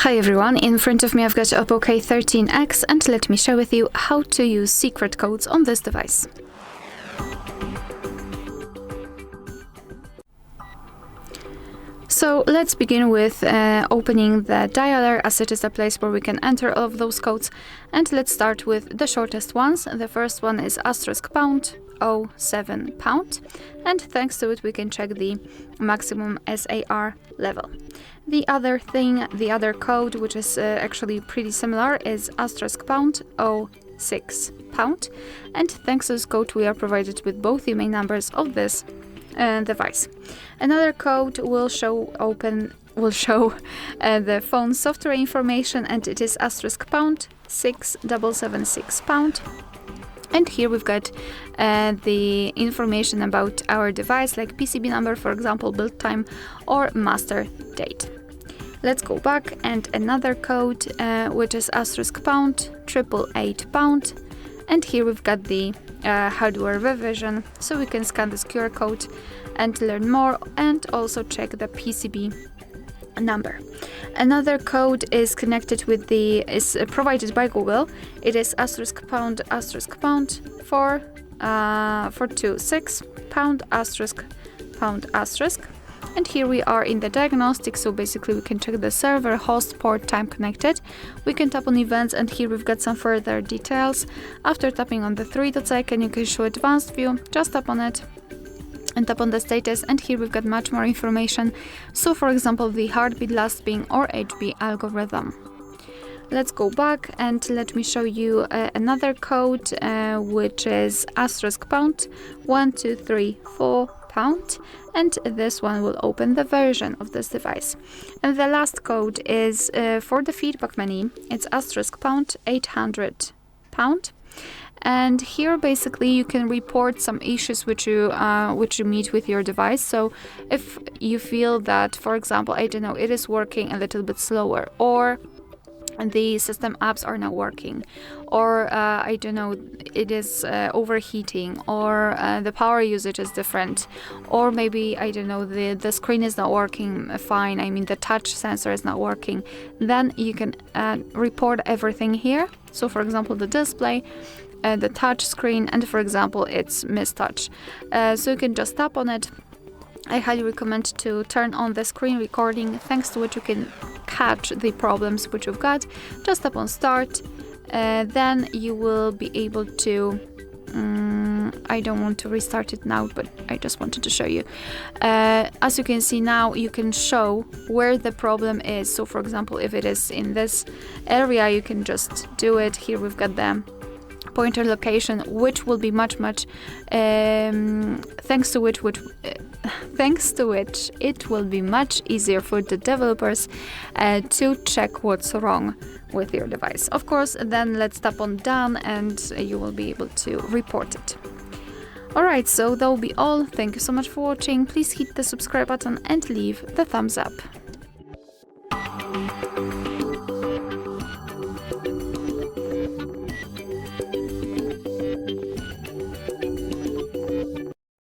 Hi everyone, in front of me I've got OPPO K13x and let me share with you how to use secret codes on this device. So let's begin with opening the dialer, as it is a place where we can enter all of those codes, and let's start with the shortest ones. The first one is *#07#, and thanks to it we can check the maximum SAR level. The other code, which is actually pretty similar, is *#06#, and thanks to this code we are provided with both the main numbers of this device. Another code will show the phone software information, and it is *#6776#. And here we've got the information about our device, like PCB number, for example, build time, or master date. Let's go back, and another code, which is *#888#. And here we've got the hardware revision, so we can scan this QR code and learn more, and also check the PCB number. Another code is connected with is provided by Google. It is *#426#*##. And here we are in the diagnostic, so basically we can check the server, host, port, time connected. We can tap on events, and here we've got some further details. After tapping on the three dots icon, you can show advanced view. Just tap on it and tap on the status, and here we've got much more information. So for example, the heartbeat, last ping, or HB algorithm. Let's go back and let me show you another code, which is *#1234#, and this one will open the version of this device. And the last code is for the feedback menu. It's *#800#. And here basically you can report some issues which you meet with your device. So if you feel that, for example, I don't know, it is working a little bit slower, or the system apps are not working, or I don't know, it is overheating, or the power usage is different, or maybe, I don't know, the screen is not working fine, I mean the touch sensor is not working, then you can report everything here. So for example, the display, the touch screen, and for example it's mistouch. So you can just tap on it. I highly recommend to turn on the screen recording, thanks to which you can catch the problems which you've got. Just tap on start, then you will be able to I don't want to restart it now, but I just wanted to show you. As you can see now, you can show where the problem is. So for example, if it is in this area, you can just do it. Here we've got the pointer location, which will be much thanks to which it will be much easier for the developers to check what's wrong with your device. Of course, then let's tap on done, and you will be able to report it. Alright, so that will be all. Thank you so much for watching. Please hit the subscribe button and leave the thumbs up.